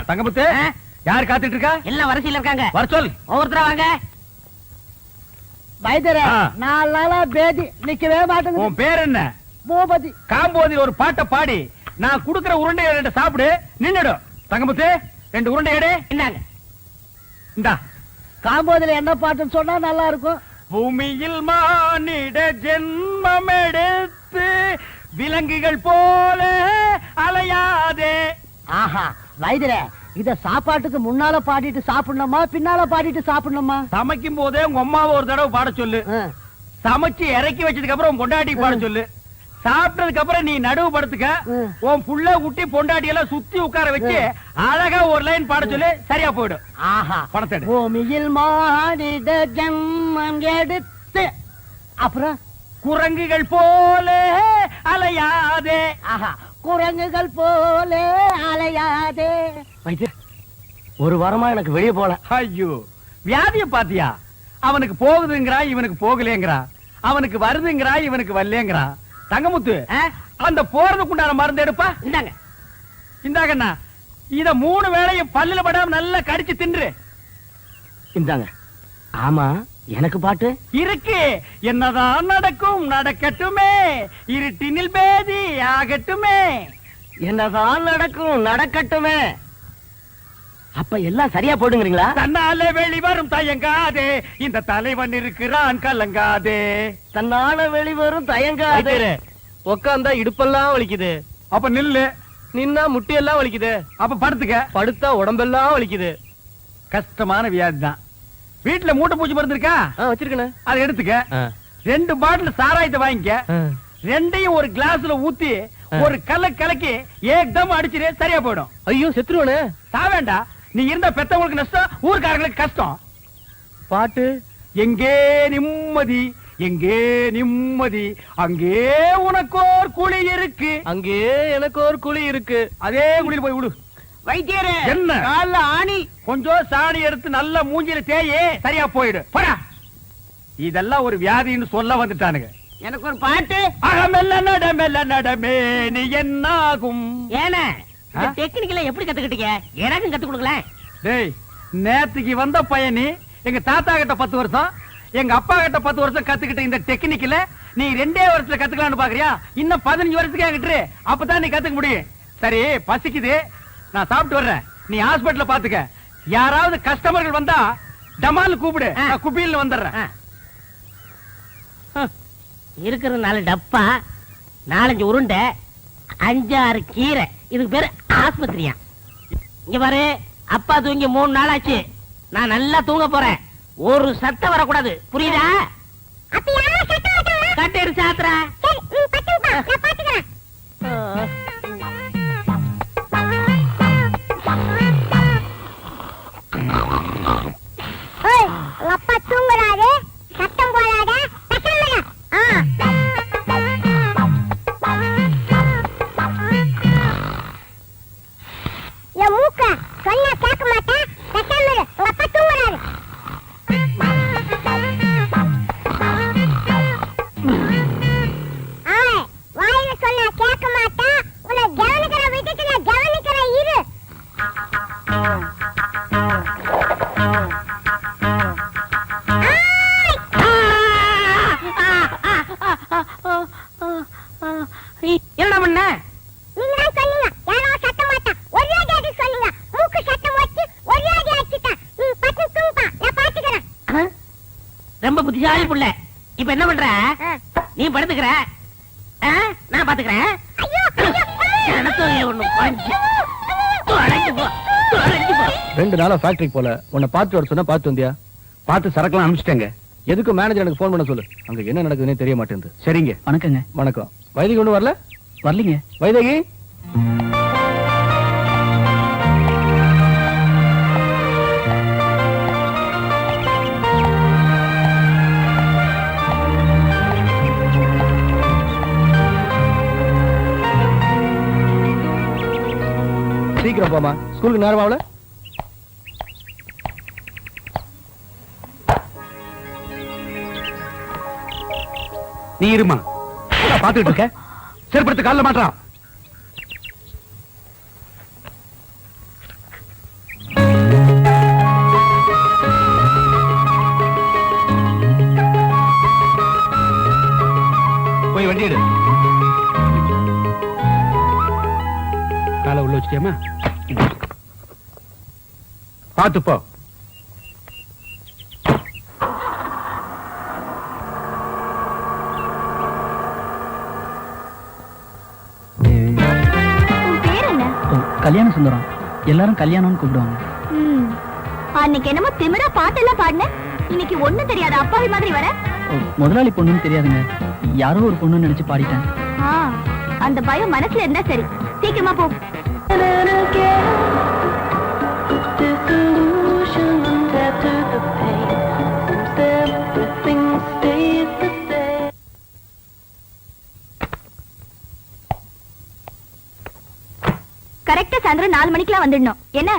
தங்கமுத்து, யார் காத்துட்டு இருக்கா? எல்லாம் வரிசையில இருக்காங்க. வர சொல். ஒவ்வொருத்தரா வாங்க. வைத்தியரே, 4 நாளா பேதி நிக்கவே மாட்டேங்குது. உன் பேர் என்ன? பூபதி. காம்போதியில் ஒரு பாட்டை பாடி நான் குடுக்கிற உருண்டையை 2 சாப்பிடு, நின்னுடும். தங்கமுத்து, 2 உருண்டை எடு. என்னங்க? இந்தா. காம்போதில என்ன பாட்டுன்னு சொன்னா நல்லா இருக்கும். பூமியில் மானிட ஜென்மம் எடுத்து விலங்குகள் போல அலையாதே. ஆஹா, வைத்தியரே, இத சாப்பாட்டுக்கு முன்னால பாடிட்டு சாப்பிடணுமா பின்னால பாடிட்டு சாப்பிடணுமா? சமைக்கும் போதே உங்க அம்மாவை ஒரு தடவை பாட சொல்லு. சமைச்சு இறக்கி வச்சதுக்கு அப்புறம் உன் பொண்டாட்டி பாட சொல்லு. சாப்பிட்டதுக்கு அப்புறம் நீ நடுவு படுத்துக்க. உன் புள்ள குட்டி பொண்டாட்டி எல்லாம் சுத்தி உட்கார வச்சு அழகா ஒரு லைன் பாட சொல்லு, சரியா போயிடும். ஆஹா, பணத்தை பூமியில் மானிட ஜென்மம் எடுத்து அப்புறம் குரங்குகள் போல அலையாதே. ஆஹா, குரங்குகள் போல அலையாதே. ஒரு வாரமா எனக்கு வெளியே போல. ஐயோ, வியாதிய பாத்தியா? அவனுக்கு போகுதுங்கிறா, இவனுக்கு போகலேங்கிறா. அவனுக்கு வருதுங்கிறா, இவனுக்கு வரலேங்கிறா. தங்கமுத்து, அந்த போறதுக்குண்டான மருந்து எடுப்பா. இந்தாங்க. இந்தாங்கண்ணா, இத 3 வேளையும் பல்லுல படாம நல்லா கடிச்சு தின்று. இந்தாங்க. ஆமா, எனக்கு பாட்டு இருக்கு. என்னதான் நடக்கும் நடக்கட்டுமே, இருட்டினில் பேதி ஆகட்டுமே. என்னதான் நடக்கும் நடக்கட்டுமே. அப்ப எல்லாம் சரியா போடுங்கிறீங்களா? தன்னாலே வெளிவரும் தயங்காதே, இந்த தலைவன் இருக்கிறான் கலங்காதே. தன்னால வெளிவரும் தயங்காதே. உக்காந்தா இடுப்பெல்லாம் வலிக்குது. அப்ப நில்லு. நின்னா முட்டியெல்லாம் வலிக்குது. அப்ப படுத்துக்க. படுத்தா உடம்பெல்லாம் வலிக்குது. கஷ்டமான வியாதி தான். வீட்டுல மூட்டை பூச்சி மருந்து இருக்கா? வச்சிருக்கேன். அதை எடுத்துக்க. 2 பாட்டில் சாராயத்தை வாங்கிக்க. 2ஐயும் ஒரு கிளாஸ்ல ஊத்தி ஒரு கலக்கி ஏக்தம் அடிச்சிரு, சரியா போயிடும். ஐயோ, செத்துருவனே. சாவேண்டா. நீ இருந்த பெத்தவங்களுக்கு நஷ்டம், ஊர்க்காரங்களுக்கு கஷ்டம். பாட்டு எங்கே நிம்மதி, எங்கே நிம்மதி, அங்கே உனக்கோர் குழி இருக்கு, அங்கே எனக்கு ஒரு குழி இருக்கு. அதே குழியில் போய் விடு. வைத்தியரே, என்ன கால்ல ஆணி. கொஞ்சம் சாணி எடுத்து நல்ல மூஞ்சில தேயே, சரியா போயிடு. போடா. இதெல்லாம் ஒரு வியாதின்னு சொல்ல வந்துட்டானுங்க. எனக்கு ஒரு பாட்டு. அகமெல்ல நடமெல்ல நடமே நீ என்னாகும். ஏன டெக்னிக்கல எப்படி கத்துக்கிட்டீங்க? எனக்கும் கத்து கொடுக்கல. டேய், நேத்துக்கு வந்த பையனி எங்க தாத்தா கிட்ட 10 வருஷம், எங்க அப்பா கிட்ட 10 வருஷம் கத்துக்கிட்ட இந்த டெக்னிக்கல நீ 2 வருஷத்துல கத்துக்கலாம்னு பாக்குறியா? இன்னும் 15 வருஷத்துக்கு என்கிட்ட, அப்பதான் நீ கத்துக்க முடியும். சரி, பசிக்குது, நான் சாப்பிட்டு வர்றேன். நீ ஹாஸ்பிடல்ல பாத்துக்க. யாராவது கஸ்டமர்கள் வந்தா டமால் கூப்பிடு, நான் குப்பியில் வந்துடுறேன். இருக்கிற 4 டப்பா, 4-5 உருண்டை, 5-6 கீரை. இதுக்கு பேரு ஆஸ்பத்திரியா? இங்க பாரு, அப்பா தூங்கி 3 நாள் ஆச்சு. நான் நல்லா தூங்க போறேன். ஒரு சத்தம் வரக்கூடாது, புரியுதா? கட்டேரு சாத்திர. அப்பா தூங்குறாரு, சத்தம் போடாத. என் மூக்க சொன்னா கேட்க மாட்டேன். உங்க அப்பா தூங்குறாரு. வாயில சொன்னா கேட்க மாட்டேன். உன்னை கவனிக்கிற விட்டுட்டு நான் கவனிக்கிறேன், இரு. என்ன பண்ண? நீங்க தான் சொன்னீங்க யாரோ சத்த மாட்டான், ஒரே அடி சொன்னீங்க. மூக்கு சத்தம் வச்சு ஒரே அடி அடிச்சிட்டான். நீ பட்டு தூங்குப்பா, நான் பாத்துக்கிறேன். ரொம்ப புத்திசாலி புள்ள. இப்ப என்ன பண்ற? நீ படுத்துக்கிற, நான் பாத்துக்கிறேன். ஐயோ, ஒண்ணு பஞ்சு தொலைஞ்சு போ, தொலைஞ்சு போ. 2 நாளா ஃபேக்டரிக்கு போல. உன்னை பார்த்து வர சொன்னா பார்த்து வந்தியா? பார்த்து சரக்குலாம் அனுப்பிச்சிட்டேங்க. எதுக்கு மேனேஜர் எனக்கு போன் பண்ண சொல்லு. அங்க என்ன நடக்குதுன்னே தெரிய மாட்டேங்குது. சரிங்க. வணக்கங்க. வணக்கம். வைதகி ஒண்ணு வரல? வரலீங்க. வைதகி, சீக்கிரம் போமா, ஸ்கூலுக்கு நேரம் ஆகல. நீ இருமா, பாத்துக்கிட்டு இருக்க. செருப்படுத்து கால்ல மாட்டான். போய் வண்டி எடு. காலை உள்ள வச்சுட்டியாமா? பாத்து போ. உன் பேர் என்ன? கல்யாண சுந்தரம். எல்லாரும் கல்யாணம்னு கூப்பிடுவாங்க. அன்னைக்கு என்னமோ திமிரா பாட்டெல்லாம் பாடின, இன்னைக்கு ஒண்ணும் தெரியாத அப்பாவி மாதிரி வர. முதலாளி பொண்ணுன்னு தெரியாதுங்க, யாரோ ஒரு பொண்ணுன்னு நினைச்சு பாடிட்டேன். அந்த பயம் மனசுல இருந்தா சரி, சீக்கிரமா போ. கரெக்டா சாயந்தரம் 4 மணிக்கெல்லாம் வந்துடணும் என்ன?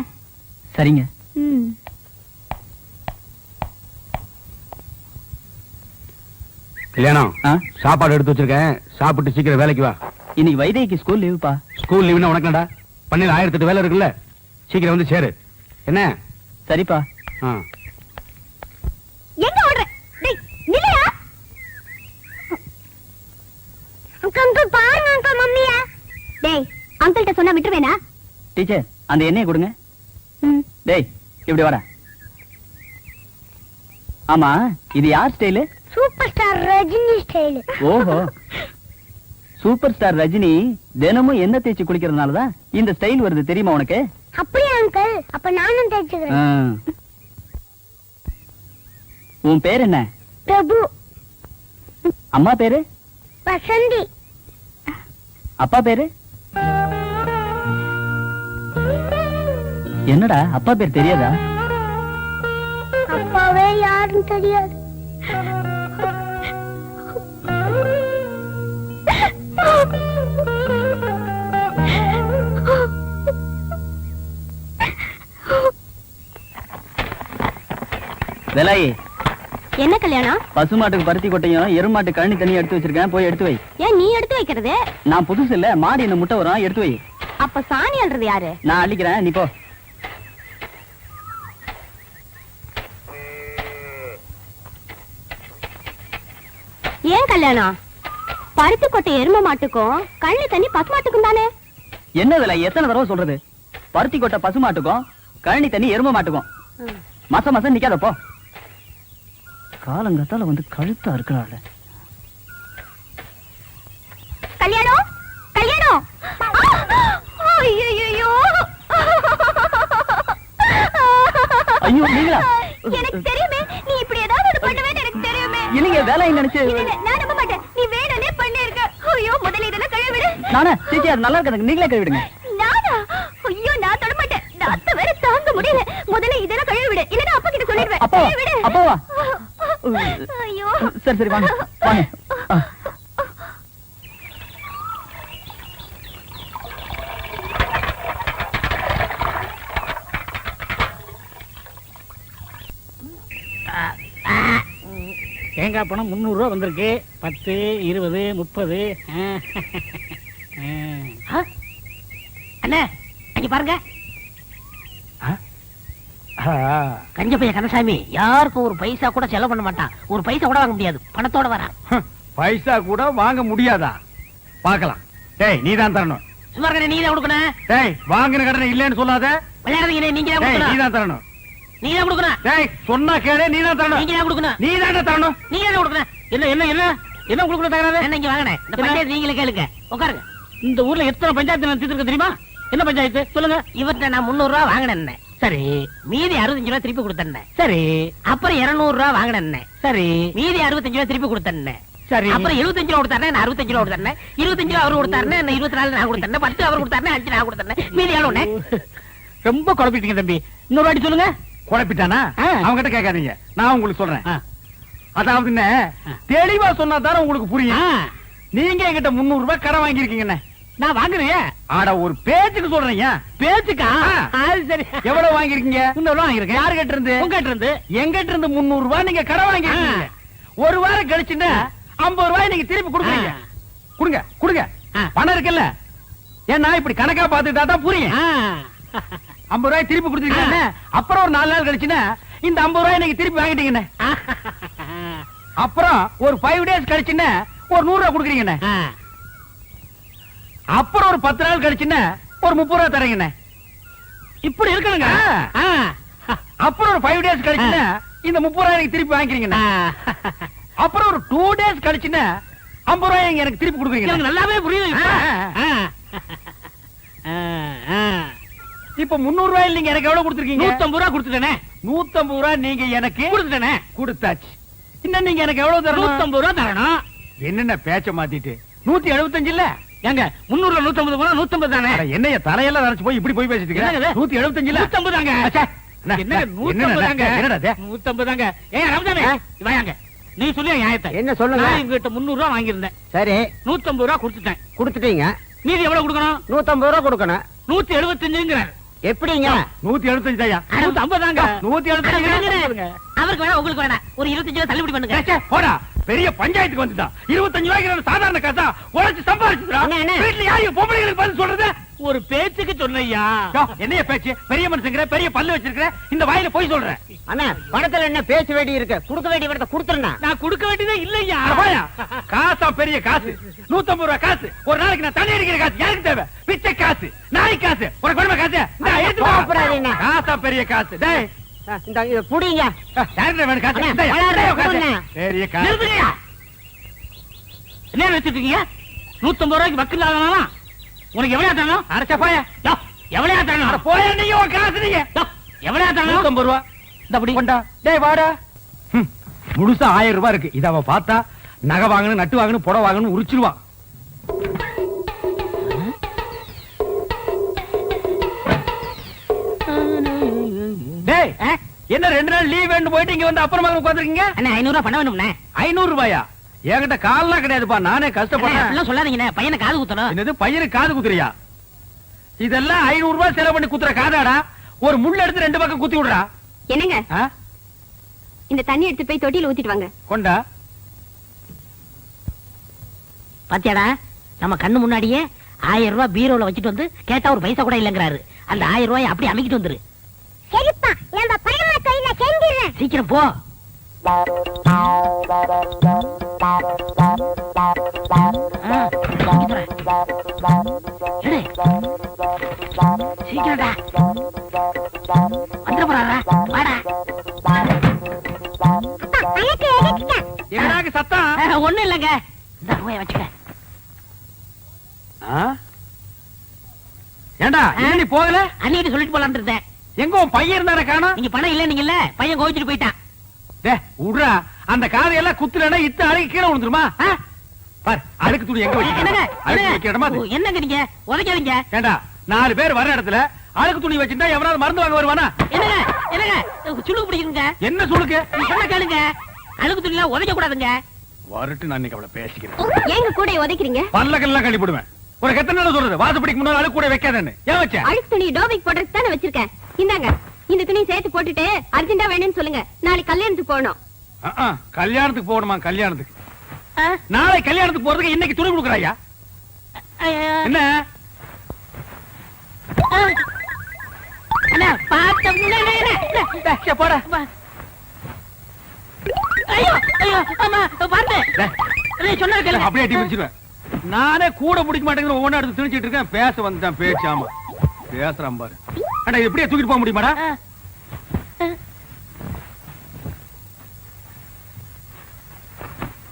சரிங்க. கல்யாணம் சாப்பாடு எடுத்து வச்சிருக்கேன், சாப்பிட்டு சீக்கிரம் வேலைக்கு வா. இன்னைக்கு வைதேகிக்கு ஸ்கூல் லீவுப்பா. ஸ்கூல் லீவுனா உனக்குடா, பண்ணையில 1008 வேலை இருக்குல்ல, சீக்கிரம் வந்து சேரு என்ன? சரிப்பா. எங்க ஓடுற? டேய் நில்லையா? அங்கிள் பாருங்க அங்கிள் மம்மியா. டேய் அங்கிள்ட்ட சொன்னா விட்டுருவேனா? டீச்சர் அந்த எண்ணெயை கொடுங்க. டேய் இப்படி வர. ஆமா இது யார் style? Super star Rajini style. ஓஹோ, சூப்பர் ஸ்டார் ரஜினி தினமும் எண்ணெய் தேய்ச்சி குளிக்கிறதுனாலதான் இந்த ஸ்டைல் வருது, தெரியுமா உனக்கு? அப்படியே அங்கிள், அப்ப நானும் தேய்ச்சுக்கிறேன். உன் பேர் என்ன? பிரபு. அம்மா பேரு? வசந்தி. அப்பா பேரு? என்னடா அப்பா பேர் தெரியாதா? அப்பாவே யாருன்னு தெரியாது. வேலாயி, என்ன கல்யாணம்? பசுமாட்டுக்கு பருத்தி கொட்டையும் எருமாட்டு கழனி தண்ணி எடுத்து வச்சிருக்கேன், போய் எடுத்து வை. ஏன் நீ எடுத்து வைக்கிறது? நான் புதுசு இல்ல, மாடி என்ன முட்டை வரும், எடுத்து வை. அப்ப சாணி அல்றது யாரு? நான் அள்ளிக்கிறேன், நீ போ. ஏன் கல்யாணம்? பருத்தி கொட்டை எரும மாட்டுக்கும் கழனி தண்ணி பசு மாட்டுக்கும் தானே? என்ன வேலை எத்தனை தடவை சொல்றது? பருத்தி கொட்டை பசுமாட்டுக்கும் கழனி தண்ணி எரும மாட்டுக்கும். மச மசம் நிக்காத போ. காலங்கத்தால வந்து கழுத்தா இருக்கிறாள். கல்யாணம் கல்யாணம். ஐயோ ஐயோ நீங்களா? எனக்கு தெரியுமே நீ இப்படி ஏதாவது ஒண்ணு பண்ணுவேன்னு எனக்கு தெரியுமே. இல்லைங்க வேலை நினைச்சு. நான் நம்ப மாட்டேன், நீ வேணும்னே பண்ணிருக்க. ஐயோ முதல்ல இதெல்லாம் கழுவி விடு. நானே சீச்சி, அது நல்லா இருக்காது, நீங்களே கழுவிடுங்க. நானா? ஐயோ நான் தொட மாட்டேன், நாத்த வேற தாங்க முடியல. முதல்ல இதெல்லாம் கழுவி விடு, இல்லன்னா அப்பா கிட்ட சொல்லிடுவேன். அப்பா கழுவி விடு. அப்பாவா? ஐயோ சரி சரி வாங்க வாங்க. தேங்காய் பணம் 300 ரூபா வந்திருக்கு. 10, 20, 30. அண்ணே அங்க பாருங்க. கஞ்ச பையன் கந்தசாமி யாருக்கும் ஒரு பைசா கூட செலவு பண்ண மாட்டான், ஒரு பைசா கூட வாங்க முடியாது, பணத்தோட வரான். பைசா கூட வாங்க முடியாதா? பார்க்கலாம். டேய் நீ தான் தரணும். சும்மா இருக்க, நீ தான் கொடுக்கணும். டேய் வாங்கின கடனை இல்லன்னு சொல்லாத. விளையாடுறீங்க, நீங்க தான் டேய் நீ கொடுக்கணும். தான் தரணும். நீ தான் கொடுக்கணும். டேய் சொன்னா கேளு, நீ தான் தரணும். நீங்க தான் கொடுக்கணும். நீ தான் தரணும். நீங்க தான் கொடுக்கணும். என்ன என்ன என்ன என்ன கொடுக்கணும் தகராறு? என்ன இங்க வாங்கனே, இந்த பஞ்சாயத்து நீங்களே கேளுங்க, உட்காருங்க. இந்த ஊர்ல எத்தனை பஞ்சாயத்து நடத்திட்டு இருக்கு தெரியுமா? என்ன பஞ்சாயத்து சொல்லுங்க? இவர்கிட்ட நான் 300 ரூபா வாங்கினேன், சரி. மீதி 65 ரூபா திருப்பி கொடுத்தேன், சரி. அப்புறம் 200 ரூபா வாங்கினேன், சரி. மீதி 65 ரூபா திருப்பி கொடுத்தேன், சரி. அப்புறம் 75 ரூபா கொடுத்தாரு, நான் 65 ரூபா கொடுத்தேன். 25 ரூபா அவரு கொடுத்தாரு, நான் 24 நான் கொடுத்தேன். 10 அவர் கொடுத்தாரு, 5 நான் கொடுத்தேன். மீதி எவ்வளவு? ரொம்ப குழப்பிட்டீங்க தம்பி, இன்னொரு வாட்டி சொல்லுங்க. குழப்பிட்டானா? அவங்கிட்ட கேட்காதீங்க, நான் உங்களுக்கு சொல்றேன். அதாவது என்ன தெளிவா சொன்னா தானே உங்களுக்கு புரியும். நீங்க என்கிட்ட 300 ரூபாய் கடன் வாங்கிருக்கீங்க. நான் வாங்குறேன். ஆட ஒரு பேச்சுக்கு சொல்றீங்க. பேச்சுக்கா? அது சரி. எவ்வளவு வாங்கிருக்கீங்க? 300 ரூபாய் வாங்கிருக்கேன். யாரு கிட்ட இருந்து? உங்ககிட்ட இருந்து. எங்கிட்ட இருந்து 300 ரூபாய் நீங்க கடன் வாங்கிருக்கீங்க. ஒரு வாரம் கழிச்சுன்னா 50 ரூபாய் நீங்க திருப்பி கொடுக்குறீங்க. கொடுங்க கொடுங்க, பணம் இருக்குல்ல. ஏன்னா இப்படி கணக்கா பாத்துட்டா தான் புரியும். 50 ரூபாய் திருப்பி கொடுத்துருக்கீங்க. அப்புறம் ஒரு 4 நாள் கழிச்சுன்னா இந்த 50 ரூபாய் நீங்க திருப்பி வாங்கிட்டீங்கன்னு. அப்புறம் ஒரு 5 டேஸ் கழிச்சுன்னா ஒரு 100 ரூபா கொடுக்குறீங்கண்ணே. அப்புறம் ஒரு 10 நாள் கழிச்சுன்னா ஒரு 30 ரூபா தரீங்கண்ணே. இப்படி இருக்கணுங்க. அப்புறம் ஒரு 5 டேஸ் கழிச்சுன்னா இந்த 30 ரூபாய் எனக்கு திருப்பி வாங்கிக்கிறீங்கண்ணே. அப்புறம் ஒரு 2 டேஸ் கழிச்சுன்னா 50 ரூபாய் எனக்கு திருப்பி கொடுக்குறீங்க. எனக்கு நல்லாவே புரியுது இப்ப. இப்ப 300 ரூபாய் நீங்க எனக்கு எவ்வளவு கொடுத்துருக்கீங்க? 150 ரூபா கொடுத்துட்டேனே. 150 ரூபாய் நீங்க எனக்கு கொடுத்துட்டேனே. கொடுத்தாச்சு. இன்னும் நீங்க எனக்கு எவ்வளவு தரணும்? 150 ரூபா தரணும். என்னென்ன பேச்ச மாத்திட்டு 175 இல்ல? ஏங்க 300 150 போனா 150 தானே. அட, என்னைய தலையெல்லாம் நரைச்சு போய் இப்படி போய் பேசிட்டு என்னங்க இருக்க? இது? 175 இல்ல? 150 தாங்க. அச்சே, என்னங்க 150 தாங்க. என்னடா இது? 150 தாங்க. ஏன் ரமஜானே வாயாங்க. நீ சொல்லி நியாயத்தை. என்ன சொல்லுங்க? நான் இவங்கிட்ட 300 ரூபா வாங்கியிருந்தேன். சரி 150 ரூபா கொடுத்துட்டேன். கொடுத்துட்டீங்க. மீதி எவ்வளவு கொடுக்கணும்? 150 ரூபா கொடுக்கணும். 175ங்கிறார். எப்படிங்க? 175 தாயா? 150 தாங்க. 175. அவருக்கு வேணா உங்களுக்கு வேணா ஒரு 25 ரூபா தள்ளுபடி பண்ணுங்க. ஏச்சே, போடா. பெரிய பஞ்சாயத்துக்கு வந்துட்டா. 25 ரூபாய்க்கு சாதாரண காசா உழைச்சு சம்பாதிச்சுடா. அண்ணே, அண்ணே. வீட்டுல யாரையும் பொம்பளைங்களுக்கு பதில் சொல்றது? ஒரு பேச்சுக்கு சொன்னையா. யோ, என்னைய பேச்சு? பெரிய மனுஷங்கிற, பெரிய பல்லு வச்சிருக்கிற, இந்த வாயில போய் சொல்றேன். அண்ணா பணத்துல என்ன பேச வேண்டி இருக்கு? கொடுக்க வேண்டிய பணத்தை கொடுத்துருண்ணா. நான் கொடுக்க வேண்டியதே இல்லையா. காசா பெரிய காசு. 150 ரூபாய் காசு. ஒரு நாளைக்கு நான் தண்ணி அடிக்கிற காசு யாருக்கு தேவை? பிச்சை காசு, நாய் காசு, ஒரு குடும்ப காசு. இந்தா, எடுத்து வா. கோபப்படாதீங்க. காசா பெரிய காசு. டேய், இந்த இத புடிங்க. யார்கிட்ட வேணும் காசு? அண்ணே, இந்தா, விளையாடுற காசு. கொடுங்க. பெரிய காசு. நிறுத்துங்கய்யா. என்ன வச்சிட்டு இருக்கீங்க? 150 ரூபாய்க்கு வக்கீல் ஆகணுமா? உனக்கு எவ்வளவு தரணும்? அரைச்சா போயா. எவ்வளவு அட, தரணும்? போயா நீங்க உன் காசு நீங்க. எவ்வளவு தரணும்? 150 ரூபா. இந்த அப்படி கொண்டா. டேய் வாடா. முழுசா 1000 ரூபாய் இருக்கு. இத அவ பார்த்தா நகை வாங்கணும், நட்டு வாங்கணும், புடவை வாங்கணும் உரிச்சிருவா. டேய், என்ன 2 நாள் லீவ் வேணும் போயிட்டு இங்க வந்து அப்புறமா உட்கார்ந்திருக்கீங்க? அண்ணே 500 ரூபாய் பணம் வேணும்ண்ணே. 500 ரூபாயா? என்கிட்ட கால்லாம் கிடையாதுப்பா, நானே கஷ்டப்படுறேன். அப்படிலாம் சொல்லாதீங்கண்ணே. பையனை காது குத்தணும். என்னது பையனுக்கு காது குத்துறியா? இதெல்லாம் 500 ரூபாய் செலவு பண்ணி குத்துற காதாடா? ஒரு முள்ள எடுத்து 2 பக்கம் குத்தி விடுறா. என்னங்க ஆ? இந்த தண்ணி எடுத்து போய் தொட்டியில ஊத்திட்டு வாங்க. கொண்டா. பாத்தியாடா, நம்ம கண்ணு முன்னாடியே 1000 ரூபாய் பீரோல வச்சுட்டு வந்து கேட்டா ஒரு பைசா கூட இல்லங்கிறாரு. அந்த 1000 ரூபாய் அப்படியே அமைக்கிட்டு வந்துரு. சரிப்பா, நம்ம பரம தொழில செஞ்சிடுறேன். சீக்கிரம் போ. எடு. சீக்கிரம்டா. வந்துட போறாரா? வாடா. அப்பா, பணத்தை எடுத்துட்டேன். என்னடாக்கு சத்தம்? ஒண்ணும் இல்லங்க. இந்த ரூபாயை வச்சுக்க. ஆ? ஏண்டா இன்னும் நீ போகல? அன்னிட்டு சொல்லிட்டு போலான்னு இருந்தேன். எங்க உன் பையன் இருந்தானே காணோம்? நீங்க பணம் இல்ல நீங்கல்ல, பையன் கோவிச்சுட்டு போயிட்டான். டேய் உடுறா, அந்த காதையெல்லாம் குத்துலனா இத்த அழுகி கீழே விழுந்துருமா? பார், அழுக்கு துணி எங்க என்னங்க? வச்சிருக்க? அழுக்கு வைக்கிற இடமா அது? என்னங்க நீங்க உதைக்காதீங்க. ஏண்டா 4 பேர் வர இடத்துல அழுக்கு துணி வச்சிருந்தா எவனாவது மருந்து வாங்க வருவானா? என்னங்க என்னங்க சுளுக்கு பிடிக்குங்க. என்ன சொல்லுங்க? நீ சொன்ன கேளுங்க. அழுக்கு துணிலாம் உதைக்க கூடாதுங்க. வரட்டு, நான் இன்னைக்கு அவளை பேசிக்கிறேன். ஏங்க கூட உதைக்கிறீங்க? பல்லக்கெல்லாம் கழி போடுவேன். ஒரு எத்தனை நாள் சொல்றது வாசப்படிக்கு முன்னால அழுக்கு கூட வைக்காதேன்னு? ஏன் வச்ச? அழுக்கு துணி டோபிக் போடுறதுக்கு தானே வச்சிருக்கேன். இந்தாங்க, இந்த துணி சேர்த்து போட்டுட்டு அர்ஜென்டா வேணும்னு சொல்லுங்க. நாளைக்கு கல்யாணத்துக்கு போகணும். கல்யாணத்துக்கு போகணுமா? கல்யாணத்துக்கு நாளை கல்யாணத்துக்கு போறதுக்கு இன்னைக்கு துணி கொடுக்குறாயா? என்ன அண்ணா பாத்த போட? ஐயோ ஐயோ அம்மா பாருங்க. சொன்னா கேளு. அப்படியே அடி பிடிச்சிருவேன். நானே கூட பிடிக்க மாட்டேங்கிற ஒவ்வொன்றா எடுத்து திணிச்சிட்டு இருக்கேன். பேச வந்துட்டான் பேச்சாமா பேசுறான் பாரு. அண்ணா இது எப்படியே தூக்கிட்டு போக முடியுமாடா?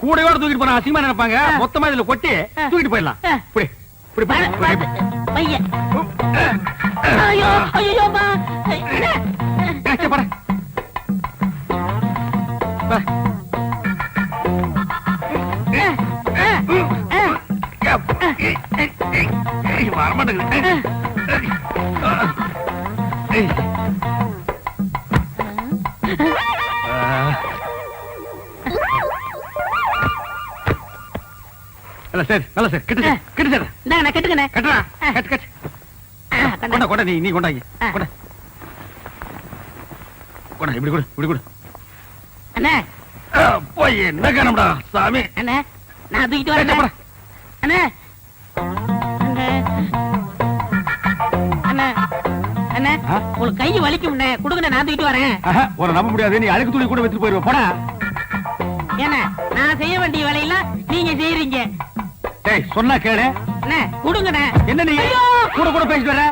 கூடையோட தூக்கிட்டு போனா அசிங்கமா நினைப்பாங்க. மொத்தமா இதுல கொட்டி தூக்கிட்டு போயிடலாம். இப்படி இப்படி பையன். ஐயோ ஐயோ அம்மா. போட வரமாட்டேங்குது. சரி நல்ல சார் கெட்டு சார் கெட்டு சார். நான் கெட்டுக்கண்ணே. கட்டுறா கட்டு கட்டு. கொண்டா கொண்டா நீ கொண்டாங்க. கொண்டா கொண்டா இப்படி கொடு இப்படி கொடு. அண்ணே போய் என்ன காணம்டா சாமி. அண்ணே நான் தூக்கிட்டு வரேன். அண்ணே அண்ணே அண்ணே உங்களுக்கு கை வலிக்கும். கொடுங்க, நான் தூக்கிட்டு வரேன். ஒரு நம்ப முடியாது. நீ அழுக்கு துணி கூட வச்சுட்டு போயிருவ. போடா. ஏன்னா நான் செய்ய வேண்டிய வேலையெல்லாம் நீங்க செய்யறீங்க. டேய் சொன்னா கேளு. அண்ணே கொடுங்கண்ணே. என்ன நீ ஐயோ! கூட கூட பேசிட்டு வர?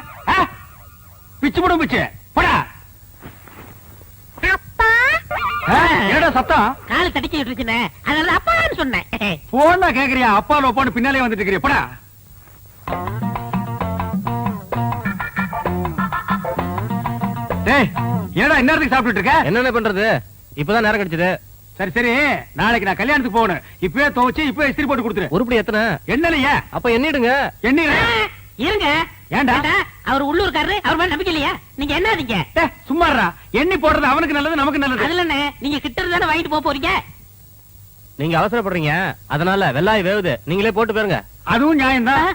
பிச்சு போடும் பிச்சு போடா. அப்பா என்னடா சத்தம்? கால் தடிக்க விட்டுருச்சுண்ணே, அதனால அப்பான்னு சொன்னேன். போனா கேக்குறியா? அப்பா லோப்பான்னு பின்னாலே வந்துட்டு இருக்கிறியா? போடா. டேய் என்னடா இந்நேரத்துக்கு சாப்பிட்டுட்டு இருக்க? என்னென்ன பண்றது? இப்பதான் நேரம் கிடைச்சது. சரி சரி, நாளைக்கு நான் கல்யாணத்துக்கு போகணும். இப்பவே துவைச்சு இப்பவே இஸ்திரி போட்டு கொடுத்துரு. உருப்படி எத்தனை? என்னலையே அப்ப எண்ணிடுங்க. என்ன இருங்க. ஏன்டா? அவர் உள்ளூர்காரரு, அவர் மேல நம்பிக்கை இல்லையா? நீங்க என்னதீங்க? சும்மாறா. எண்ணி போடுறது அவனுக்கு நல்லது, நமக்கு நல்லது. அதுல என்ன, நீங்க கிட்ட இருந்தானே வாங்கிட்டு போக போறீங்க. நீங்க அவசரப்படுறீங்க, அதனால வெள்ளாய் வேவுது, நீங்களே போட்டு போயிருங்க. அதுவும் நியாயம்தான்.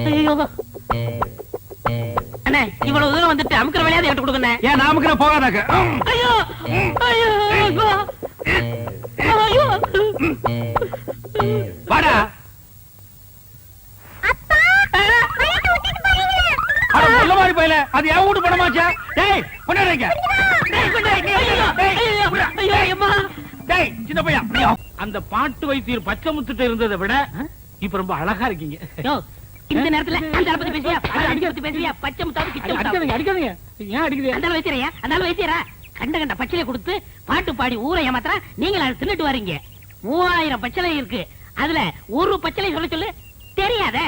ஐயோ. அண்ணே இவ்வளவு தூரம் வந்துட்டு அமுக்கிற வேலையாவது எடுத்து கொடுங்க. ஏன் நாமுக்கு நான் போகாதாக்க? ஐயோ ஐயோ ஐயோ. வாடா. அப்பா பழத்தை விட்டுட்டு போறீங்களா? அட நல்ல மாதிரி பையல, அது என் வீட்டு பணமாச்சா? டேய் கொண்டாடுங்க. டேய் சின்ன பையன், அந்த பாட்டு வைத்தியர் பச்சை முத்துட்டு இருந்ததை விட இப்ப ரொம்ப அழகா இருக்கீங்க. இந்த நேரத்துல அந்த பத்தி பேசியா, பத்தி பேசியா, பச்சை முத்தாவது கிட்ட அடிக்காதீங்க அடிக்காதீங்க. ஏன் அடிக்குது? அந்த வைத்தியரையா, அந்த வைத்தியரா கண்ட கண்ட பச்சிலை கொடுத்து பாட்டு பாடி ஊரை ஏமாத்திரா. நீங்க அதை தின்னுட்டு வரீங்க. 3000 பச்சிலை இருக்கு, அதுல ஒரு பச்சிலை சொல்ல சொல்லு தெரியாத.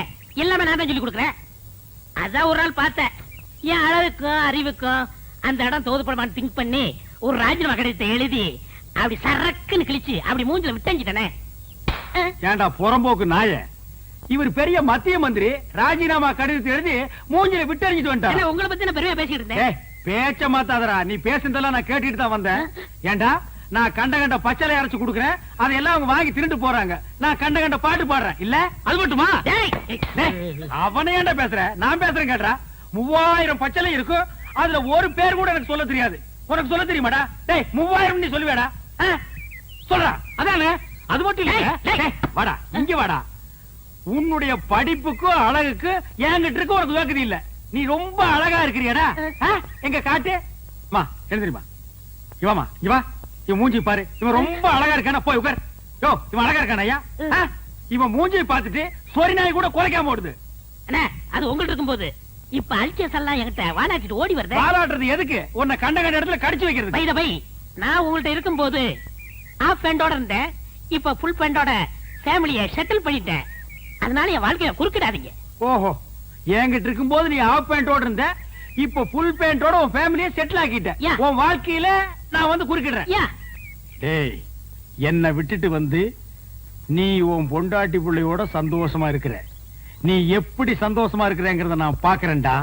எல்லாமே நான் தான் சொல்லி கொடுக்குறேன். அதான் ஒரு நாள் பார்த்தேன், என் அழகுக்கும் அறிவுக்கும் அந்த இடம் தோதுப்படமான்னு திங்க் பண்ணி ஒரு ராஜினாமா கடிதத்தை எழுதி அப்படி சரக்குன்னு கிழிச்சு அப்படி மூஞ்சில விட்டஞ்சிட்டனே. ஏண்டா புறம்போக்கு நாய, இவர் பெரிய மத்திய மந்திரி, ராஜினாமா கடிதத்தை எழுதி மூஞ்சில விட்டறிஞ்சிட்டு வந்துட்டான். உங்களை பத்தி நான் பெருமையா பேசிட்டு இருந்தேன். பேச்ச மாத்தாதரா, நீ பேசுனதெல்லாம் நான் கேட்டுட்டு தான் வந்தேன். ஏண்டா நான் கண்ட கண்ட பச்சளை அரைச்சு கொடுக்குறேன், அதையெல்லாம் அவங்க வாங்கி திருட்டு போறாங்க. நான் கண்ட கண்ட பாட்டு பாடுறேன், இல்ல அது மட்டுமா? அவனை ஏன்டா பேசுற? நான் பேசுறேன் கேட்டா. 3000 பச்சளை இருக்கும், அதுல ஒரு பேர் கூட எனக்கு சொல்ல தெரியாது. உனக்கு சொல்ல தெரியுமாடா? டேய் 3000 நீ சொல்லுவேடா? சொல்றா. அதானே, அது மட்டும் இல்ல. வாடா இங்க வாடா. உன்னுடைய படிப்புக்கும் அழகுக்கு என்கிட்ட இருக்க உனக்கு வேக்குது இல்ல. நீ ரொம்ப அழகா இருக்கிறியடா. எங்க காட்டு மா எழுந்திரிமா. இவாமா இங்க வா. இவன் மூஞ்சி பாரு, இவன் ரொம்ப அழகா இருக்கானா? போய் உட்கார். யோ இவன் அழகா இருக்கானா? ஐயா இவன் மூஞ்சி பார்த்துட்டு சொரி நாய் கூட குலைக்காம ஓடுது. அண்ணா அது உங்கள்ட்ட இருக்கும்போது இப்ப அல்கேஸ் எல்லாம் என்கிட்ட வாலாட்டிட்டு ஓடி வருது. வாலாட்டுறது எதுக்கு? உன்னை கண்ட கண்ட இடத்துல கடிச்சு வைக்கிறது. பை பை, நான் உங்கள்ட்ட இருக்கும்போது ஆஃப் பேண்டோட இருந்தேன், இப்ப ஃபுல் பேண்டோட ஃபேமிலியை செட்டில் பண்ணிட்டேன். அதனால என் வாழ்க்கைய குறுக்கிடாதீங்க. ஓஹோ, என்கிட்ட இருக்கும்போது நீ ஆஃப் பேண்டோட இருந்த, இப்ப ஃபுல் பேண்டோட உன் ஃபேமிலியை செட்டில் ஆக்கிட்ட. உன் வாழ்க்கையில நான் வந்து குறுக்கிடுறேன். டேய் என்ன விட்டுட்டு வந்து நீ உன் பொண்டாட்டி பிள்ளையோட சந்தோஷமா இருக்கிற. நீ எப்படி சந்தோஷமா இருக்கிறேங்கிறத நான் பாக்குறேன்டா.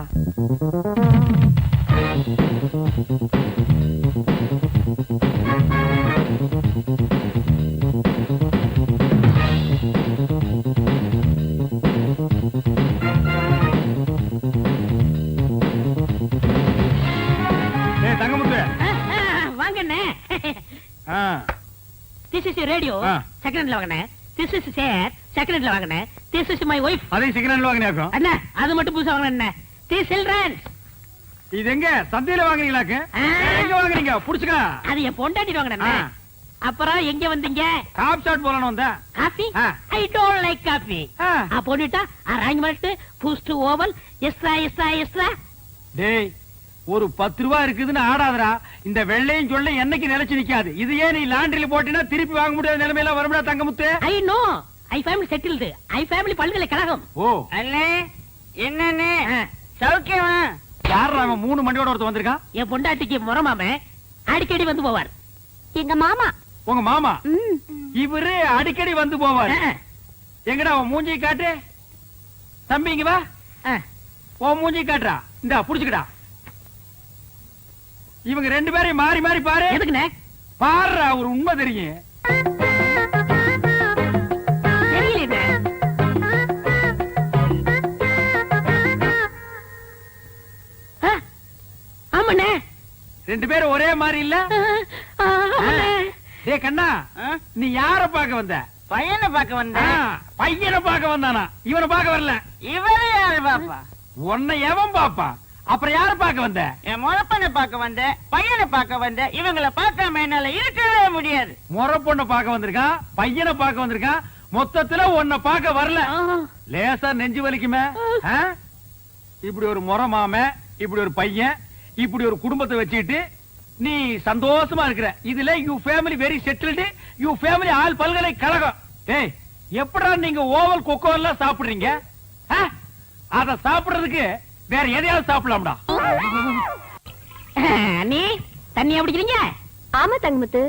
தங்கமுத்து வாங்கண்ணே. This is your radio. செகண்ட்ல வாங்கண்ணே. This is chair. செகண்ட்ல வாங்கண்ணே. This is my wife. அதே செகண்ட்ல வாங்கினாக்கும். அண்ணா அது மட்டும் புதுசா வாங்கண்ணே. This children. இது எங்க சந்தையில வாங்குறீங்களாக்கு? எங்க வாங்குறீங்க? புடிச்சுக்க. அது என் பொண்டாட்டி வாங்கண்ணே. அப்புறம் எங்க வந்தீங்க? காப் ஷாட் போறணும் வந்தா. Coffee? I don't like coffee. போட்டுட்டா arrangement boost oval extra extra extra. டேய் ஒரு 10 ரூபாய் இருக்குதுன்னு ஆடாதடா. இந்த வெள்ளையும் சொல்ல என்னைக்கு நிலைச்சு நிக்காது. இது ஏன் நீ லாண்டரியில போட்டினா திருப்பி வாங்க முடியாத நிலைமையில வரும்டா Thangamuthu. I know, I family settled. I family பல்கலைக்கழகம். ஓ அண்ணே என்னண்ணே சௌக்கியமா? யாரா அவன் 3 மண்டியோட ஒருத்தர் வந்திருக்கான்? என் பொண்டாட்டிக்கு முறமாம அடிக்கடி வந்து போவார். எங்க மாமா. உங்க மாமா? இவரு அடிக்கடி வந்து போவார். எங்கடா அவன் மூஞ்சி காட்டு. தம்பி இங்க வா. உன் மூஞ்சி காட்டுறா. இந்தா புடிச்சுக்கடா. இவங்க 2 பேரையும் மாறி மாறி பாரு. எதுக்குண்ணே? பாருடா, ஒரு உண்மை தெரியும். தெரியல. ஆமாண்ணே 2 பேரும் ஒரே மாதிரி இல்ல? டேய் கண்ணா, நீ யார பார்க்க வந்த? பையனை பார்க்க வந்தேன். பையனை பார்க்க வந்தானா? இவனை பார்க்க வரல. இவரே யாரு பாப்பா? உன்னை எவன் பாப்பா? அப்புறம் யார பார்க்க வந்த? என் முழப்பனை பார்க்க வந்தேன், பையனை பார்க்க வந்தேன். இவங்களை பார்க்காம என்னால இருக்கவே முடியாது. முறை பொண்ணை பார்க்க வந்திருக்கான், பையனை பார்க்க வந்திருக்கான். மொத்தத்துல உன்னை பார்க்க வரல. லேசா நெஞ்சு வலிக்குமே. ஆ? இப்படி ஒரு முறை மாமன், இப்படி ஒரு பையன், இப்படி ஒரு குடும்பத்தை வச்சுக்கிட்டு நீ சந்தோஷமா இருக்கிற. இதுல you family very settled, you family all பல்கலைக்கழகம். டேய், எப்படா நீங்க ஓவல் கொக்கோ எல்லாம் சாப்பிடுறீங்க? ஆ? அத சாப்பிடுறதுக்கு வேற எதையாவது சாப்பிடலாம்டா. நீ தண்ணியா பிடிக்கிறீங்க? ஆமா தங்கமுத்து.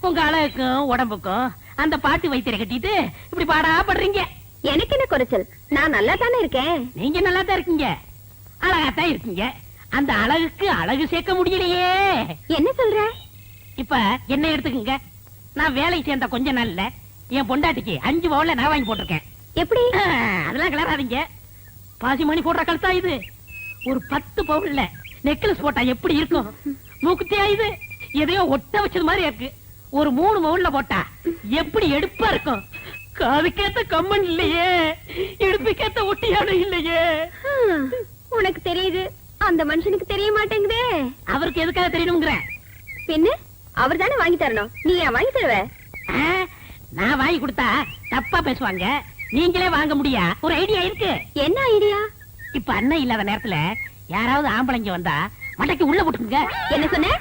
உங்க அழகுக்கும் உடம்புக்கும் அந்த பாட்டு வைத்தியரை கட்டிட்டு இப்படி பாடா படுறீங்க. எனக்கு என்ன குறைச்சல்? நான் நல்லா தானே இருக்கேன். நீங்க நல்லா தான் இருக்கீங்க, அழகாத்தான் இருக்கீங்க. அந்த அழகுக்கு அழகு சேர்க்க முடியலையே. என்ன சொல்ற? இப்ப என்ன எடுத்துக்கங்க. நான் வேலை சேர்ந்த கொஞ்ச நாள்ல என் பொண்டாட்டிக்கு 5 பவுன்ல நான் வாங்கி போட்டிருக்கேன். எப்படி? அதெல்லாம் கிளறாதீங்க. பாசி மணி போடுற கழுத்தா இது. ஒரு 10 பவுன்ல நெக்லஸ் போட்டா எப்படி இருக்கும்? மூக்குத்தியா இது? எதையோ ஒட்ட வச்சது மாதிரி இருக்கு. ஒரு 3 பவுன்ல போட்டா எப்படி எடுப்பா இருக்கும்? காதுக்கேத்த கம்மன் இல்லையே, இடுப்புக்கேத்த ஒட்டியானம் இல்லையே. உனக்கு தெரியுது, அந்த மனுஷனுக்கு தெரிய மாட்டேங்குதே. அவருக்கு எதுக்காக தெரியணுங்கிற? பின்ன அவர் தானே வாங்கி தரணும். நீ ஏன் வாங்கி தருவ? நான் வாங்கி கொடுத்தா தப்பா பேசுவாங்க. நீங்களே வாங்க முடியா? ஒரு ஐடியா இருக்கு. என்ன ஐடியா? இப்ப அண்ணன் இல்லாத நேரத்துல யாராவது ஆம்பளைங்க வந்தா மண்டைக்கு உள்ள போட்டுங்க. என்ன சொன்ன?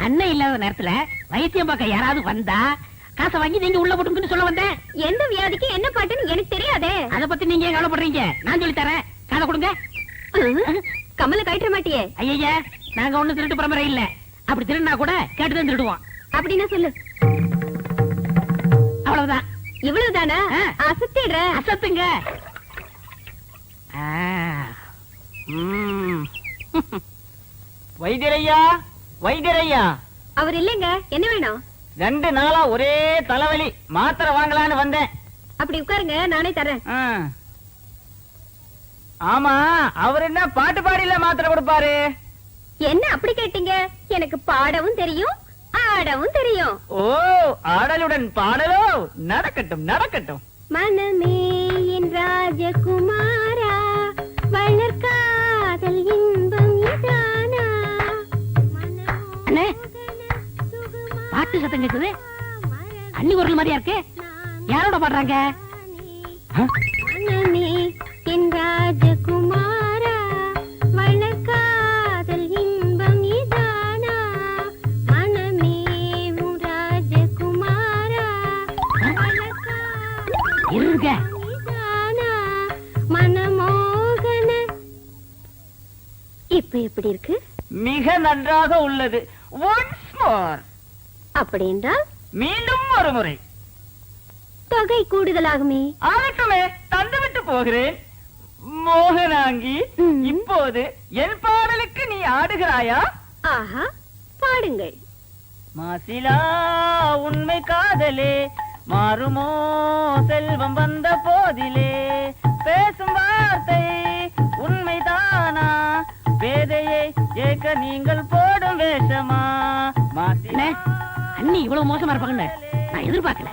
அண்ணன் இல்லாத நேரத்துல வைத்தியம் பார்க்க யாராவது வந்தா காசை வாங்கி நீங்க உள்ள போட்டுங்கன்னு சொல்ல வந்தேன். எந்த வியாதிக்கு என்ன பாட்டுன்னு எனக்கு தெரியாதே. அத பத்தி நீங்க ஏன் கவலைப்படுறீங்க? நான் சொல்லி தரேன், காதை கொடுங்க. கமல கழட்ட மாட்டியே? ஐயா, நாங்க ஒண்ணு திருட்டு பரம்பரை இல்ல. அப்படி திருடினா கூட கேட்டுதான் திருடுவோம். அப்படின்னா சொல்லு. அவ்வளவுதான். இவ்வளவுதானா? அசத்திடுற. அசத்துங்க. வைத்தியரையா, வைத்தியரையா. அவர் இல்லைங்க. என்ன வேணும்? 2 நாளா ஒரே தலைவலி, மாத்திரை வாங்கலான்னு வந்தேன். அப்படி உட்காருங்க, நானே தரேன். ஆமா, அவர் என்ன பாட்டு பாடியில மாத்திரை கொடுப்பாரு? என்ன அப்படி கேட்டீங்க? எனக்கு பாடவும் தெரியும், ஆடவும் தெரியும். ஓ, ஆடலுடன் பாடலோ? நடக்கட்டும் நடக்கட்டும். மனமே என் ராஜகுமாரா, வளர்காதல் இன்பம் இதானா? அண்ணே, பாட்டு சத்தம் கேக்குது. அண்ணி குரல் மாதிரியா இருக்கு. யாரோட பாடுறாங்க? மனமே என் ராஜகுமாரா, வளர்காதல் இன்பம் இதானா? மனமே உன் ராஜகுமாரா, இருங்க. இதானா? மனமோகன. இப்ப எப்படி இருக்கு? மிக நன்றாக உள்ளது. Once more. அப்படி என்றால் மீண்டும் ஒரு முறை. தொகை கூடுதலாகுமே. ஆகட்டுமே, தந்துவிட்டு போகிறேன். மோகனாங்கி, இப்போது என் பாடலுக்கு நீ ஆடுகிறாயா? ஆஹா, பாடுங்கள். மாசிலா உண்மை காதலே, மாறுமோ செல்வம் வந்த போதிலே, பேசும் வார்த்தை உண்மைதானா, பேதையை ஏக்க நீங்கள் போடும் வேஷமா? அண்ணே, அண்ணி இவ்வளவு மோசமா இருப்பாங்கன்னு நான் எதிர்பார்க்கல.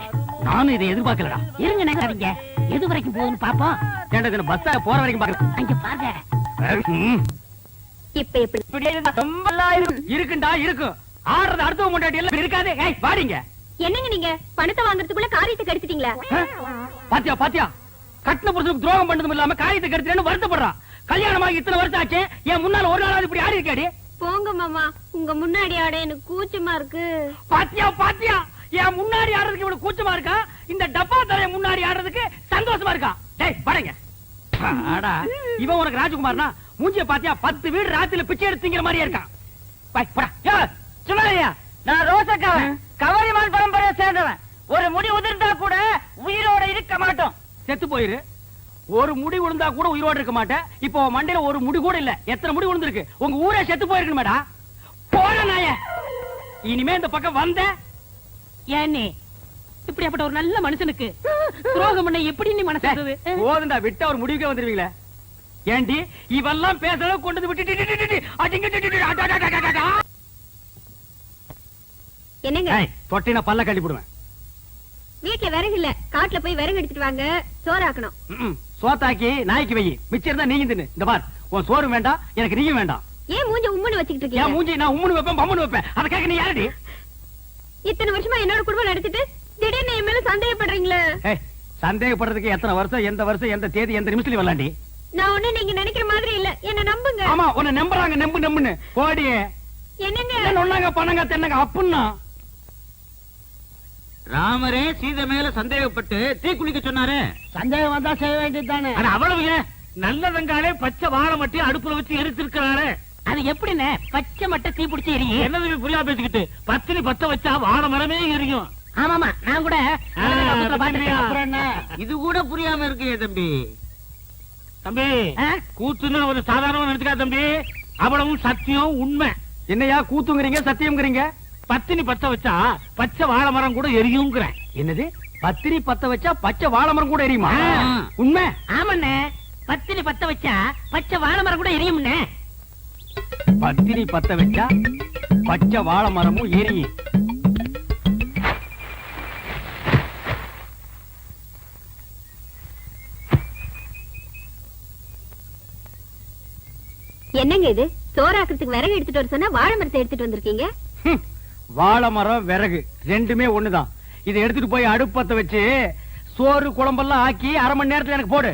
நானும் இதை எதிர்பார்க்கலடா. இருங்க, நினைக்காதீங்க. எது வரைக்கும் போகுதுன்னு பாப்போம். ஏன்டா பஸ்ஸா போற வரைக்கும் பாக்கலாம். அங்க பாருங்க. இப்ப எப்படி? இப்படி இருந்தா ரொம்ப நல்லா இருக்கும். இருக்குண்டா, இருக்கும். ஆடுறது அடுத்தவங்க முன்னாடி எல்லாம் இருக்காது. ஏய், வாடிங்க. என்னங்க நீங்க பணத்தை வாங்குறதுக்குள்ள காரியத்தை கெடுத்துட்டீங்களா? பாத்தியா பாத்தியா, கட்டின புருஷனுக்கு துரோகம் பண்ணதும் இல்லாம காரியத்தை கெடுத்துறேன்னு வருத்தப்படுறான். கல்யாணமாக இத்தனை வருஷம் ஆச்சு, என் முன்னால ஒரு நாளாவது இப்படி ஆடி இருக்காடி. போங்க மாமா, உங்க முன்னாடி ஆட எனக்கு கூச்சமா இருக்கு. பாத்தியா பாத்தியா, என் முன்னாடி ஆடுறதுக்கு இவ்வளவு கூச்சமா இருக்கா, இந்த டப்பா தலைய முன்னாடி ஆடுறதுக்கு சந்தோஷமா இருக்கா. டேய் பாருங்க. ஆடா, இவன் உனக்கு ராஜகுமார்னா மூஞ்சிய பாத்தியா 10 வீடு ராத்திரில பிச்சை எடுத்துங்கிற மாதிரியே இருக்கான். பாய் போடா. யோ சும்மாரியா, நான் ரோசக்காவன், கவரிமான் பரம்பரையை சேர்ந்தவன். ஒரு முடி உதிர்ந்தா கூட உயிரோட இருக்க மாட்டோம். செத்து போயிரு. ஒரு முடி விழுந்தா கூட உயிரோடு இருக்க மாட்டேன். இப்போ மண்டையில ஒரு முடி கூட இல்ல. எத்தனை முடி விழுந்திருக்கு? உங்க ஊரே செத்து போயிருக்கு மேடா. போன நாய, இனிமே இந்த பக்கம் வந்த ஏன்னே இப்படிப்பட்ட ஒரு நல்ல மனுஷனுக்கு துரோகம் பண்ண எப்படி நீ மனசு? போதுண்டா, விட்டா ஒரு முடிவுக்கே வந்துருவீங்களே. ஏண்டி இவெல்லாம் பேசல கொண்டு விட்டு என்னங்க? தொட்டின பல்ல கட்டி போடுவேன். வீட்டுல விறகு இல்ல, காட்டுல போய் விறகு எடுத்துட்டு வாங்க, சோறாக்கணும். சோத்தாக்கி நாய்க்கு வை, மிச்சம் இருந்தா நீங்க தின்னு. இந்த பார், உன் சோறு வேண்டாம், எனக்கு நீயும் வேண்டாம். ஏன் மூஞ்ச உம்முன்னு வச்சுக்கிட்டு என் இருக்கீங்க? மூஞ்சி நான் உம்முன்னு வைப்பேன், பம்முன்னு வைப்பேன். அதை கேட்க நீ யாருடி? இத்தனை வருஷமா என்னோட குடும்பம் நடத்திட்டு திடீர்னு என் மேல சந்தேகப்படுறீங்களே. ஏய், சந்தேகப்படுறதுக்கு எத்தனை வருஷம், எந்த வருஷம், எந்த தேதி, எந்த நிமிஷத்துல வரலாண்டி? நான் ஒண்ணு நீங்க நினைக்கிற மாதிரி இல்ல. என்ன நம்புங்க. ஆமா, உன்னை நம்புறாங்க, நம்புன்னு போடி. என்னங்க? என்ன ஒண்ணாங்க பண்ணங்க தென்னங்க அப்புன்னா ராமரே சீதை மேல சந்தேகப்பட்டு தீ குளிக்க சொன்னாரு. சந்தேகம் வந்தா செய்ய வேண்டியதுதானே. ஆனா அவ்வளவு ஏன் நல்ல வெங்காலே பச்சை வாழை மட்டும் அடுப்புல வச்சு எரிச்சிருக்கிறாரு. அது எப்படின்னு பச்சை மட்டும் தீ பிடிச்சி எரியும். என்னது புரியா பேசிக்கிட்டு பத்தினி பத்த வச்சா வாழை மரமே எரியும். ஆமாமா, நான் கூட அப்புறம் என்ன? இது கூட புரியாம இருக்கு தம்பி. தம்பி கூத்துன்னு ஒரு சாதாரணமா நினைச்சுக்கா தம்பி. அவ்வளவும் சத்தியம் உண்மை. என்னையா கூத்துங்கிறீங்க, சத்தியம்ங்கிறீங்க? பத்தினி பத்த வச்சா பச்சை வாழை மரம் கூட எரியுங்கிறேன். என்னது? பத்திரி பத்த வச்சா பச்சை வாழை மரம் கூட எரியுமா? உண்மை? ஆமாண்ணே, பத்தினி பத்த வச்சா பச்சை வாழை மரம் கூட எரியும்ண்ணே. பத்திரி பத்த வச்சா பச்சை வாழை மரமும் எரியும். என்னங்க இது? சோறாக்குறதுக்கு விறகு எடுத்துட்டு வர சொன்னா வாழை மரத்தை எடுத்துட்டு வந்திருக்கீங்க. வாழை மரம் விறகு ரெண்டுமே ஒண்ணுதான். இதை எடுத்துட்டு போய் அடுப்பத்த வச்சு சோறு குழம்பெல்லாம் ஆக்கி 1/2 மணி நேரத்துல எனக்கு போடு.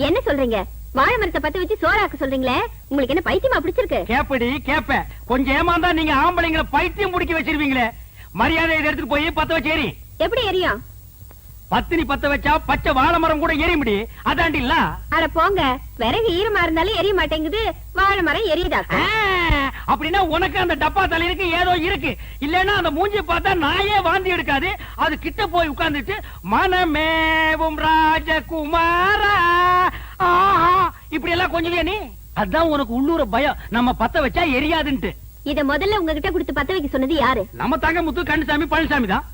என்ன சொல்றீங்க? வாழை மரத்தை பத்த வச்சு சோறாக்க சொல்றீங்களே, உங்களுக்கு என்ன பைத்தியமா பிடிச்சிருக்கு? கேப்படி கேப்ப. கொஞ்சம் ஏமாந்தா நீங்க ஆம்பளைங்களை பைத்தியம் முடிக்க வச்சிருவீங்களே. மரியாதை இதை எடுத்துட்டு போய் பத்த வச்சு எரி. எப்படி எரியும்? பத்தினி பத்த வச்சா பச்சை வாழை மரம் கூட எரியும்படி. அதாண்டி இல்ல? அட போங்க, விறகு ஈரமா இருந்தாலும் எரிய மாட்டேங்குது, வாழை மரம் எரியுதாக்கா? அப்படின்னா உனக்கு அந்த டப்பா தலையிருக்கு ஏதோ இருக்கு. இல்லன்னா அந்த மூஞ்சி பார்த்தா நாயே வாந்தி எடுக்காது. அது கிட்ட போய் உட்கார்ந்துட்டு மனமேவும் ராஜகுமாரா இப்படி எல்லாம் கொஞ்சம் நீ. அதான் உனக்கு உள்ளூர பயம், நம்ம பத்த வச்சா எரியாதுன்ட்டு. இத முதல்ல உங்ககிட்ட கொடுத்து பத்த வைக்க சொன்னது யாரு? நம்ம தங்க முத்து கண்ணுசாமி பழனிசாமி தான்.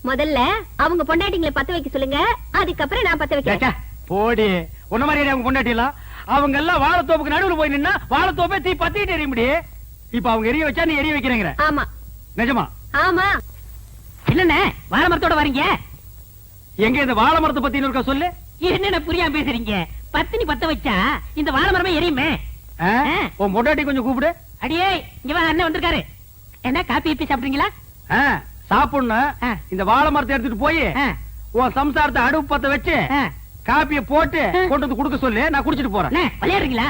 முதல்ல அவங்க பொண்டாட்டிங்களை பத்த வைக்க சொல்லுங்க, அதுக்கப்புறம் நான் பத்த வைக்கிறேன். போடி, உன்ன மாதிரி அவங்க பொண்டாட்டிலாம் அவங்க எல்லாம் வாழைத்தோப்புக்கு நடுவுல போய் நின்னா வாழைத்தோப்பே தீ பத்திட்டு எரிய முடியும். இப்ப அவங்க எரிய வச்சா நீ எரிய வைக்கிறேங்கிற? ஆமா. நிஜமா? ஆமா. இல்லண்ணே, வாழை மரத்தோட வரீங்க. எங்க இந்த வாழை மரத்தை பத்தி இருக்க சொல்லு. என்ன புரியாம பேசுறீங்க? பத்தினி பத்த வச்சா இந்த வாழை மரமே எரியுமே. உன் பொண்டாட்டி கொஞ்சம் கூப்பிடு. அடியே, இங்க வா, அண்ணன் வந்திருக்காரு. என்ன காப்பி இப்பி சாப்பிடுறீங்களா? சாப்பிடணும். இந்த வாழை மரத்தை எடுத்துட்டு போய் உன் சம்சாரத்தை அடுப்பு பத்த வச்சு காப்பிய போட்டு கொண்டு வந்து குடுக்க சொல்லு, நான் குடிச்சிட்டு போறேன். விளையாடுறீங்களா?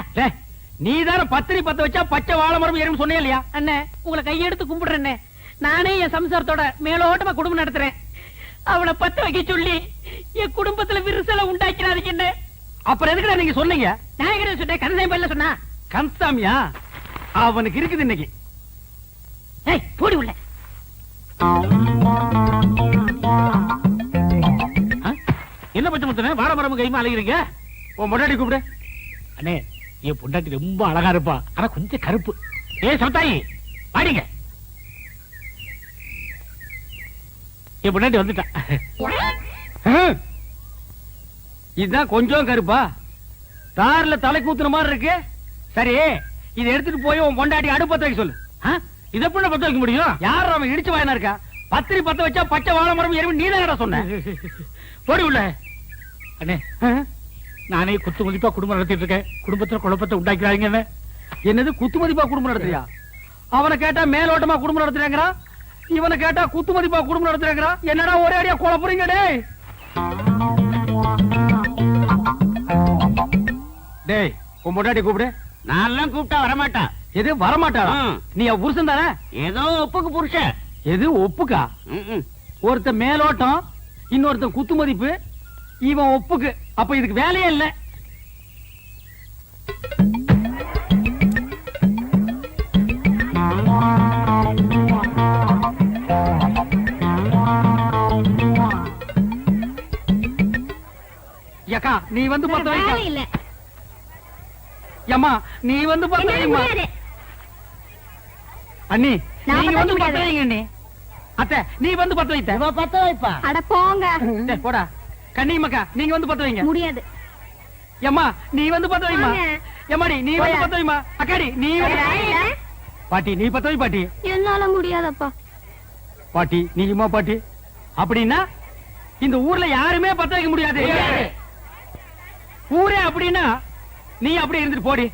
நீ தானே பத்திரி பத்த வச்சா பச்சை வாழை மரம் எரியும் சொன்னே இல்லையா? அண்ணே, உங்களை கையெடுத்து கும்பிடுறேன். நானே என் சம்சாரத்தோட மேலோட்டமா குடும்பம் நடத்துறேன். அவளை பத்த வைக்க சொல்லி என் குடும்பத்துல விரிசலை உண்டாக்கிறாதீங்க. என்ன அப்புறம் எதுக்குடா நீங்க சொன்னீங்க? நான் என்ன சொன்னேன்? கந்தசாமி பையன் சொன்னா. கந்தசாமியா? அவனுக்கு இருக்குது இன்னைக்கு. போடி உள்ள. என்ன பச்சை முத்தனே வாழை மரம் கைமா அலைகிறீங்க? உன் பொண்டாட்டி கூப்பிடு. அண்ணே, என் பொண்டாட்டி ரொம்ப அழகா இருப்பா, ஆனா கொஞ்சம் கருப்பு. சமத்தாயி வாடிங்க. என் பொண்டாட்டி வந்துட்டா. இதுதான் கொஞ்சம் கருப்பா, தார்ல தலை கூத்துன மாதிரி இருக்கு. சரி, இதை எடுத்துட்டு போய் உன் பொண்டாட்டி அடுப்பத்த வைக்க சொல்லு. இதை எப்படி பத்த வைக்க முடியும்? யார் அவன் இடிச்சு வாயினா இருக்கா? பத்திரி பத்த வச்சா பச்சை வாழை மரம் எரியும் நீ தான் சொன்ன. போடி உள்ள. அண்ணே, நானே குத்து மதிப்பா குடும்பம் நடத்திட்டு இருக்கேன். குடும்பத்துல குழப்பத்தை உண்டாக்கிறாங்க. என்னது குத்து மதிப்பா குடும்பம் நடத்துறியா? அவனை கேட்டா மேலோட்டமா குடும்பம் நடத்துறாங்கறா, இவனை கேட்டா குத்து மதிப்பா குடும்பம் நடத்துறாங்கறா. என்னடா ஒரே அடியா குழப்புறீங்க? டேய், உன் பொண்டாட்டி கூப்பிடு. நான் கூப்பிட்டா வரமாட்டா. எது வரமாட்டா? நீ புருஷன் தானே? ஏதோ ஒப்புக்கு புருஷன். எது ஒப்புக்கா? ஒருத்த மேலோட்டம், இன்னொருத்த குத்து மதிப்பு, இவன் ஒப்புக்கு. அப்ப இதுக்கு வேலையே இல்ல. யக்கா, நீ வந்து பத்த வைக்க. இல்ல அம்மா, நீ வந்து பத்த வைமா. அண்ணி, நீங்க வந்து பத்த வைங்க. அண்ணி, அத்தை, நீ வந்து பத்த வைத்த. பத்த வைப்பா. அட போங்க. போடா. கண்ணியம்மாக்கா, நீங்க வந்து பத்த வைங்க. முடியாது. எம்மா, நீ வந்து பத்த வைமா. வாங்க. எம்மாடி, நீ வந்து பத்த வைமா. அக்காடி, நீ வந்து. பாட்டி, நீ பத்த வை பாட்டி. என்னால முடியாதப்பா. பாட்டி, நீயுமா பாட்டி? அப்படின்னா இந்த ஊர்ல யாருமே பத்த வைக்க முடியாது. ஊரே அப்படின்னா நீ அப்படி இருந்துட்டு போடி.